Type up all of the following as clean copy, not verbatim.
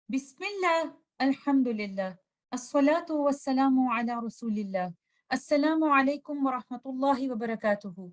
بسم الله الحمد لله الصلاة والسلام على رسول الله السلام علیکم ورحمۃ اللہ وبرکاتہ۔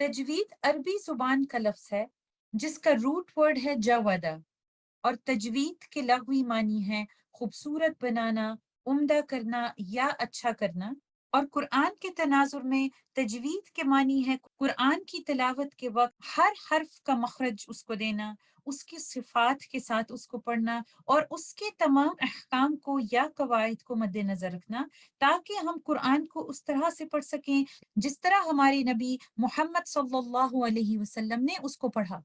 تجوید عربی زبان کا لفظ ہے جس کا روٹ ورڈ ہے جاودا، اور تجوید کے لغوی معنی ہے خوبصورت بنانا، عمدہ کرنا یا اچھا کرنا۔ اور قرآن کے تناظر میں تجوید کے معنی ہے قرآن کی تلاوت کے وقت ہر حرف کا مخرج اس کو دینا، اس کی صفات کے ساتھ اس کو پڑھنا، اور اس کے تمام احکام کو یا قواعد کو مد نظر رکھنا، تاکہ ہم قرآن کو اس طرح سے پڑھ سکیں جس طرح ہمارے نبی محمد صلی اللہ علیہ وسلم نے اس کو پڑھا۔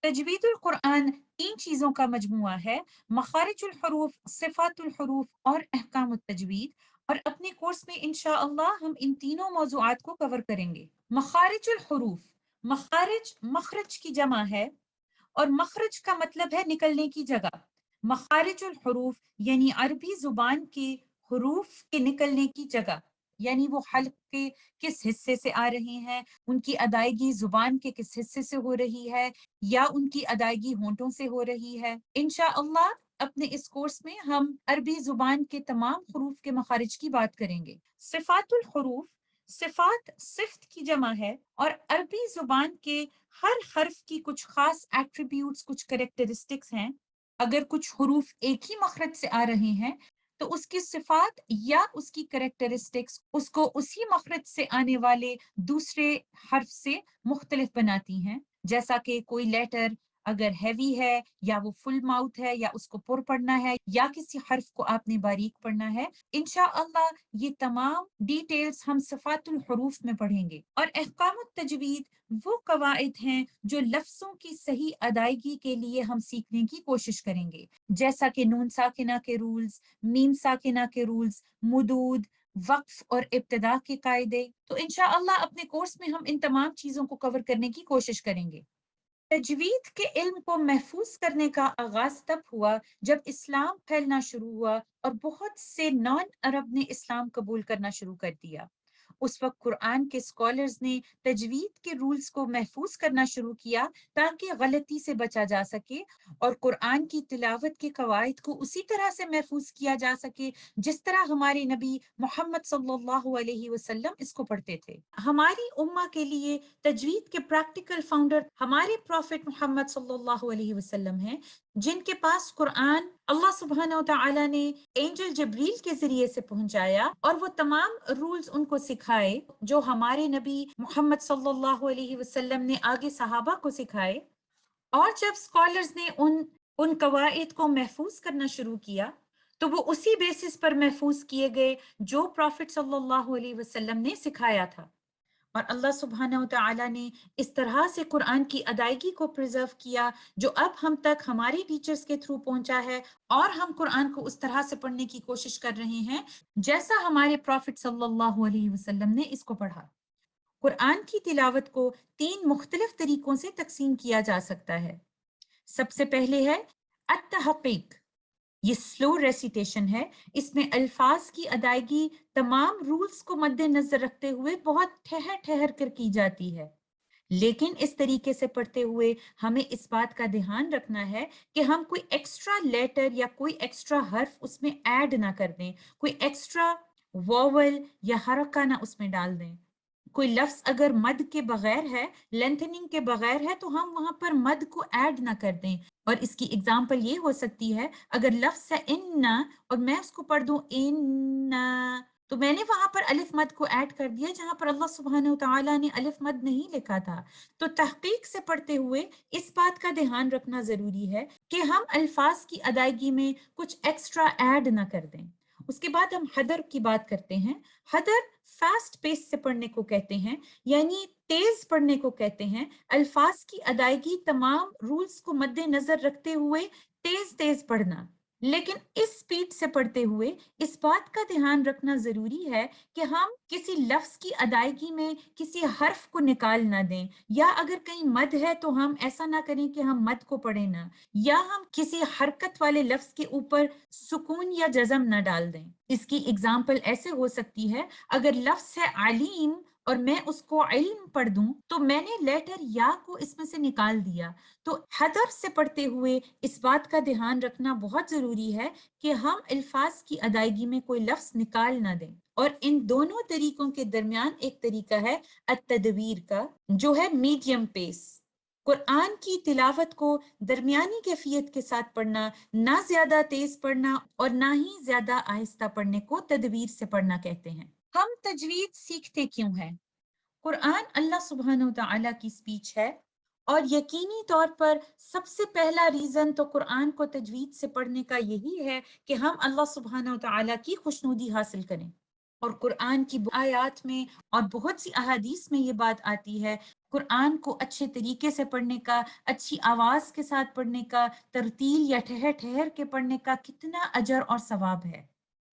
تجوید القرآن تین چیزوں کا مجموعہ ہے: مخارج الحروف، صفات الحروف اور احکام التجوید۔ اور اپنے کورس میں انشاءاللہ ہم ان تینوں موضوعات کو کور کریں گے۔ مخارج الحروف، مخارج مخرج کی جمع ہے، اور مخرج کا مطلب ہے نکلنے کی جگہ۔ مخارج الحروف یعنی عربی زبان کے حروف کے نکلنے کی جگہ، یعنی وہ حلق کے کس حصے سے آ رہے ہیں، ان کی ادائیگی زبان کے کس حصے سے ہو رہی ہے، یا ان کی ادائیگی ہونٹوں سے ہو رہی ہے۔ انشاءاللہ اپنے اس کورس میں ہم عربی زبان کے تمام حروف کے مخارج کی بات کریں گے۔ صفات الحروف، صفات صفت کی جمع ہے، اور عربی زبان کے ہر حرف کی کچھ خاص ایٹریبیوٹس، کچھ کریکٹرسٹکس ہیں۔ اگر کچھ حروف ایک ہی مخرج سے آ رہے ہیں تو اس کی صفات یا اس کی کریکٹرسٹکس اس کو اسی مخرج سے آنے والے دوسرے حرف سے مختلف بناتی ہیں۔ جیسا کہ کوئی لیٹر اگر ہیوی ہے یا وہ فل ماؤتھ ہے یا اس کو پر پڑھنا ہے یا کسی حرف کو آپ نے باریک پڑھنا ہے، انشاءاللہ یہ تمام ڈیٹیلز ہم صفات الحروف میں پڑھیں گے۔ اور احکام التجوید وہ قواعد ہیں جو لفظوں کی صحیح ادائیگی کے لیے ہم سیکھنے کی کوشش کریں گے، جیسا کہ نون ساکنہ کے رولز، میم ساکنہ کے رولز، مدود، وقف اور ابتدا کے قاعدے۔ تو انشاءاللہ اپنے کورس میں ہم ان تمام چیزوں کو کور کرنے کی کوشش کریں گے۔ تجوید کے علم کو محفوظ کرنے کا آغاز تب ہوا جب اسلام پھیلنا شروع ہوا اور بہت سے نان عرب نے اسلام قبول کرنا شروع کر دیا۔ اس وقت قرآن کے اسکالرز نے تجوید کے رولز کو محفوظ کرنا شروع کیا تاکہ غلطی سے بچا جا سکے، اور قرآن کی تلاوت کے قواعد کو اسی طرح سے محفوظ کیا جا سکے جس طرح ہمارے نبی محمد صلی اللہ علیہ وسلم اس کو پڑھتے تھے۔ ہماری امہ کے لیے تجوید کے پریکٹیکل فاؤنڈر ہمارے پروفٹ محمد صلی اللہ علیہ وسلم ہیں، جن کے پاس قرآن اللہ سبحانہ و تعالیٰ نے اینجل جبریل کے ذریعے سے پہنچایا، اور وہ تمام رولز ان کو سکھائے جو ہمارے نبی محمد صلی اللہ علیہ وسلم نے آگے صحابہ کو سکھائے۔ اور جب اسکالرز نے ان قواعد کو محفوظ کرنا شروع کیا تو وہ اسی بیسس پر محفوظ کیے گئے جو پروفٹ صلی اللہ علیہ وسلم نے سکھایا تھا۔ اور اللہ سبحانہ و تعالیٰ نے اس طرح سے قرآن کی ادائیگی کو پریزرو کیا جو اب ہم تک ہمارے ٹیچرز کے تھرو پہنچا ہے، اور ہم قرآن کو اس طرح سے پڑھنے کی کوشش کر رہے ہیں جیسا ہمارے پروفٹ صلی اللہ علیہ وسلم نے اس کو پڑھا۔ قرآن کی تلاوت کو تین مختلف طریقوں سے تقسیم کیا جا سکتا ہے۔ سب سے پہلے ہے التحقیق، یہ سلو ریسیٹیشن ہے، اس میں الفاظ کی ادائیگی تمام رولز کو مد نظر رکھتے ہوئے بہت ٹھہر ٹھہر کر کی جاتی ہے، لیکن اس طریقے سے پڑھتے ہوئے ہمیں اس بات کا دھیان رکھنا ہے کہ ہم کوئی ایکسٹرا لیٹر یا کوئی ایکسٹرا حرف اس میں ایڈ نہ کر دیں، کوئی ایکسٹرا واول یا حرکہ نہ اس میں ڈال دیں۔ کوئی لفظ اگر مد کے بغیر ہے، لینتھننگ کے بغیر ہے، تو ہم وہاں پر مد کو ایڈ نہ کر دیں۔ اور اس کی اگزامپل یہ ہو سکتی ہے، اگر لفظ ہے ان اور میں اس کو پڑھ دوں ان، تو میں نے وہاں پر الف مد کو ایڈ کر دیا جہاں پر اللہ سبحانہ وتعالیٰ نے الف مد نہیں لکھا تھا۔ تو تحقیق سے پڑھتے ہوئے اس بات کا دھیان رکھنا ضروری ہے کہ ہم الفاظ کی ادائیگی میں کچھ ایکسٹرا ایڈ نہ کر دیں۔ اس کے بعد ہم حدر کی بات کرتے ہیں۔ حدر فاسٹ پیس سے پڑھنے کو کہتے ہیں، یعنی تیز پڑھنے کو کہتے ہیں۔ الفاظ کی ادائیگی تمام رولز کو مد نظر رکھتے ہوئے تیز تیز پڑھنا، لیکن اس سپیڈ سے پڑھتے ہوئے اس بات کا دھیان رکھنا ضروری ہے کہ ہم کسی لفظ کی ادائیگی میں کسی حرف کو نکال نہ دیں، یا اگر کہیں مد ہے تو ہم ایسا نہ کریں کہ ہم مد کو پڑھیں نہ، یا ہم کسی حرکت والے لفظ کے اوپر سکون یا جزم نہ ڈال دیں۔ اس کی اگزامپل ایسے ہو سکتی ہے، اگر لفظ ہے علیم اور میں اس کو علم پڑھ دوں تو میں نے لیٹر یا کو اس میں سے نکال دیا۔ تو حذر سے پڑھتے ہوئے اس بات کا دھیان رکھنا بہت ضروری ہے کہ ہم الفاظ کی ادائیگی میں کوئی لفظ نکال نہ دیں۔ اور ان دونوں طریقوں کے درمیان ایک طریقہ ہے التدویر کا، جو ہے میڈیم پیس۔ قرآن کی تلاوت کو درمیانی کیفیت کے ساتھ پڑھنا، نہ زیادہ تیز پڑھنا اور نہ ہی زیادہ آہستہ پڑھنے کو تدبیر سے پڑھنا کہتے ہیں۔ ہم تجوید سیکھتے کیوں ہیں؟ قرآن اللہ سبحانہ و تعالیٰ کی سپیچ ہے، اور یقینی طور پر سب سے پہلا ریزن تو قرآن کو تجوید سے پڑھنے کا یہی ہے کہ ہم اللہ سبحانہ و تعالیٰ کی خوشنودی حاصل کریں۔ اور قرآن کی آیات میں اور بہت سی احادیث میں یہ بات آتی ہے، قرآن کو اچھے طریقے سے پڑھنے کا، اچھی آواز کے ساتھ پڑھنے کا، ترتیل یا ٹھہر ٹھہر کے پڑھنے کا کتنا اجر اور ثواب ہے۔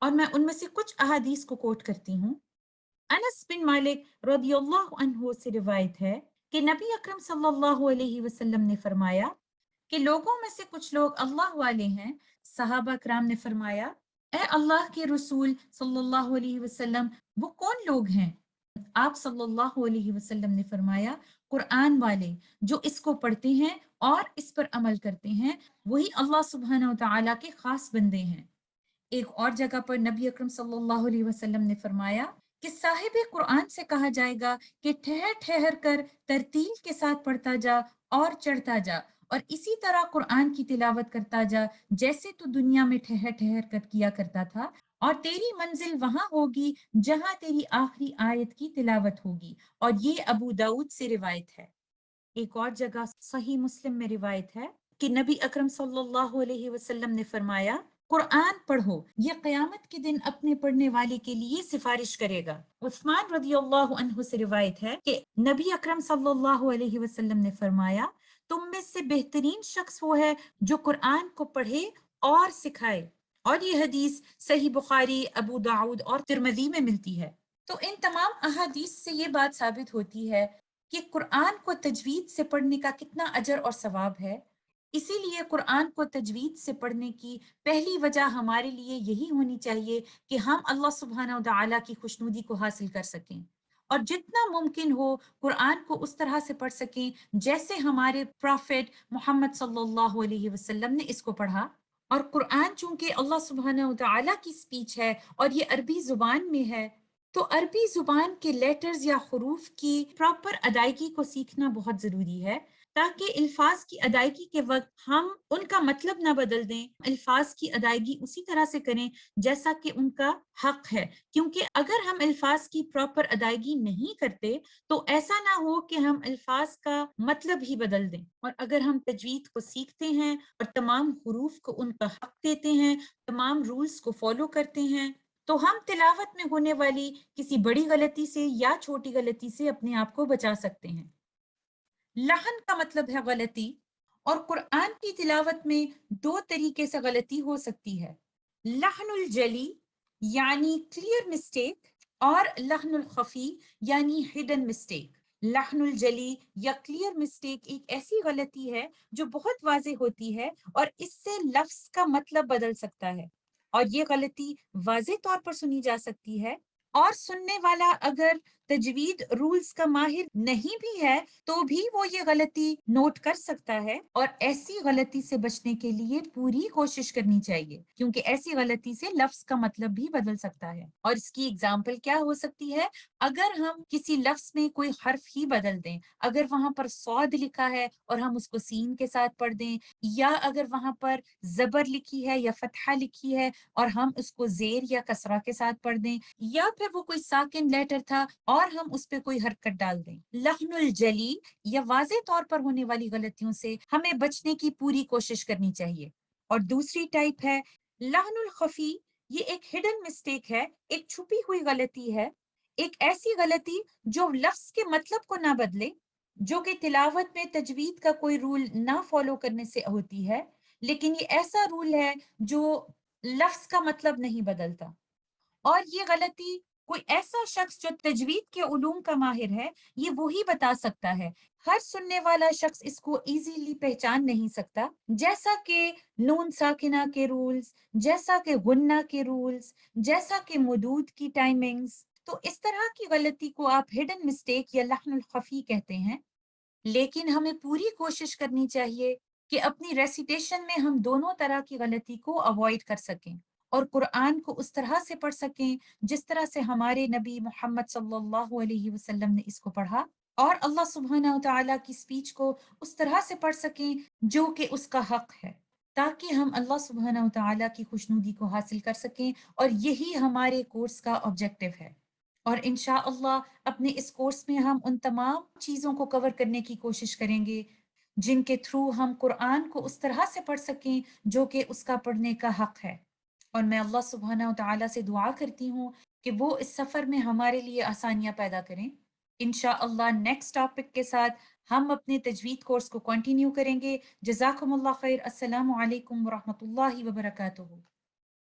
اور میں ان میں سے کچھ احادیث کو کوٹ کرتی ہوں۔ انس بن مالک رضی اللہ عنہ سے روایت ہے کہ نبی اکرم صلی اللہ علیہ وسلم نے فرمایا کہ لوگوں میں سے کچھ لوگ اللہ والے ہیں۔ صحابہ کرام نے فرمایا، اے اللہ کے رسول صلی اللہ علیہ وسلم، وہ کون لوگ ہیں؟ آپ صلی اللہ علیہ وسلم نے فرمایا، قرآن والے، جو اس کو پڑھتے ہیں اور اس پر عمل کرتے ہیں، وہی اللہ سبحانہ و تعالیٰ کے خاص بندے ہیں۔ ایک اور جگہ پر نبی اکرم صلی اللہ علیہ وسلم نے فرمایا کہ صاحب قرآن سے کہا جائے گا کہ ٹھہر ٹھہر کر ترتیل کے ساتھ پڑھتا جا اور چڑھتا جا، اور اسی طرح قرآن کی تلاوت کرتا جا جیسے تو دنیا میں ٹھہر ٹھہر کر کیا کرتا تھا، اور تیری منزل وہاں ہوگی جہاں تیری آخری آیت کی تلاوت ہوگی۔ اور یہ ابو داؤد سے روایت ہے۔ ایک اور جگہ صحیح مسلم میں روایت ہے کہ نبی اکرم صلی اللہ علیہ وسلم نے فرمایا، قرآن پڑھو، یہ قیامت کے دن اپنے پڑھنے والے کے لیے سفارش کرے گا۔ عثمان رضی اللہ عنہ سے روایت ہے کہ نبی اکرم صلی اللہ علیہ وسلم نے فرمایا، تم میں سے بہترین شخص وہ ہے جو قرآن کو پڑھے اور سکھائے۔ اور یہ حدیث صحیح بخاری، ابو داؤد اور ترمذی میں ملتی ہے۔ تو ان تمام احادیث سے یہ بات ثابت ہوتی ہے کہ قرآن کو تجوید سے پڑھنے کا کتنا اجر اور ثواب ہے۔ اسی لیے قرآن کو تجوید سے پڑھنے کی پہلی وجہ ہمارے لیے یہی ہونی چاہیے کہ ہم اللہ سبحانہ و تعالیٰ کی خوشنودی کو حاصل کر سکیں، اور جتنا ممکن ہو قرآن کو اس طرح سے پڑھ سکیں جیسے ہمارے پروفٹ محمد صلی اللہ علیہ وسلم نے اس کو پڑھا۔ اور قرآن چونکہ اللہ سبحانہ و تعالیٰ کی سپیچ ہے اور یہ عربی زبان میں ہے، تو عربی زبان کے لیٹرز یا حروف کی پراپر ادائیگی کو سیکھنا بہت ضروری ہے، تاکہ الفاظ کی ادائیگی کے وقت ہم ان کا مطلب نہ بدل دیں، الفاظ کی ادائیگی اسی طرح سے کریں جیسا کہ ان کا حق ہے۔ کیونکہ اگر ہم الفاظ کی پراپر ادائیگی نہیں کرتے تو ایسا نہ ہو کہ ہم الفاظ کا مطلب ہی بدل دیں۔ اور اگر ہم تجوید کو سیکھتے ہیں اور تمام حروف کو ان کا حق دیتے ہیں، تمام رولز کو فالو کرتے ہیں، تو ہم تلاوت میں ہونے والی کسی بڑی غلطی سے یا چھوٹی غلطی سے اپنے آپ کو بچا سکتے ہیں۔ لحن کا مطلب ہے غلطی، اور قرآن کی تلاوت میں دو طریقے سے غلطی ہو سکتی ہے، لحن الجلی یعنی کلیئر مسٹیک، اور لحن الخفی یعنی ہڈن مسٹیک۔ لحن الجلی یا کلیئر مسٹیک ایک ایسی غلطی ہے جو بہت واضح ہوتی ہے اور اس سے لفظ کا مطلب بدل سکتا ہے، اور یہ غلطی واضح طور پر سنی جا سکتی ہے، اور سننے والا اگر تجوید رولز کا ماہر نہیں بھی ہے تو بھی وہ یہ غلطی نوٹ کر سکتا ہے، اور ایسی غلطی سے بچنے کے لیے پوری کوشش کرنی چاہیے، کیونکہ ایسی غلطی سے لفظ کا مطلب بھی بدل سکتا ہے۔ اور اس کی اگزامپل کیا ہو سکتی ہے؟ اگر ہم کسی لفظ میں کوئی حرف ہی بدل دیں، اگر وہاں پر صاد لکھا ہے اور ہم اس کو سین کے ساتھ پڑھ دیں، یا اگر وہاں پر زبر لکھی ہے یا فتحہ لکھی ہے اور ہم اس کو زیر یا کسرہ کے ساتھ پڑھ دیں، یا پھر وہ کوئی ساکن لیٹر تھا اور ہم اس پہ کوئی حرکت ڈال دیں۔ لحن الجلی یا واضح طور پر ہونے والی غلطیوں سے ہمیں بچنے کی پوری کوشش کرنی چاہیے۔ اور دوسری ٹائپ ہے لحن الخفی، یہ ایک ہڈن مسٹیک ہے، ایک چھپی ہوئی غلطی ہے، ایک ایسی غلطی جو لفظ کے مطلب کو نہ بدلے، جو کہ تلاوت میں تجوید کا کوئی رول نہ فالو کرنے سے ہوتی ہے، لیکن یہ ایسا رول ہے جو لفظ کا مطلب نہیں بدلتا۔ اور یہ غلطی کوئی ایسا شخص جو تجوید کے علوم کا ماہر ہے یہ وہی بتا سکتا ہے، ہر سننے والا شخص اس کو ایزیلی پہچان نہیں سکتا، جیسا کہ نون ساکنہ کے رولز، جیسا کہ غنہ کے رولز، جیسا کہ مدود کی ٹائمنگز۔ تو اس طرح کی غلطی کو آپ ہڈن مسٹیک یا لحن الخفی کہتے ہیں، لیکن ہمیں پوری کوشش کرنی چاہیے کہ اپنی ریسیٹیشن میں ہم دونوں طرح کی غلطی کو اوائڈ کر سکیں اور قرآن کو اس طرح سے پڑھ سکیں جس طرح سے ہمارے نبی محمد صلی اللہ علیہ وسلم نے اس کو پڑھا، اور اللہ سبحانہ و تعالیٰ کی سپیچ کو اس طرح سے پڑھ سکیں جو کہ اس کا حق ہے، تاکہ ہم اللہ سبحانہ و تعالیٰ کی خوشنودی کو حاصل کر سکیں، اور یہی ہمارے کورس کا آبجیکٹو ہے۔ اور انشاءاللہ اپنے اس کورس میں ہم ان تمام چیزوں کو کور کرنے کی کوشش کریں گے جن کے تھرو ہم قرآن کو اس طرح سے پڑھ سکیں جو کہ اس کا پڑھنے کا حق ہے۔ اور میں اللہ سبحانہ و تعالیٰ سے دعا کرتی ہوں کہ وہ اس سفر میں ہمارے لیے آسانیاں پیدا کریں۔ انشاءاللہ نیکسٹ ٹاپک کے ساتھ ہم اپنے تجوید کورس کو کنٹینیو کریں گے۔ جزاکم اللہ خیر۔ السلام علیکم ورحمۃ اللہ وبرکاتہ۔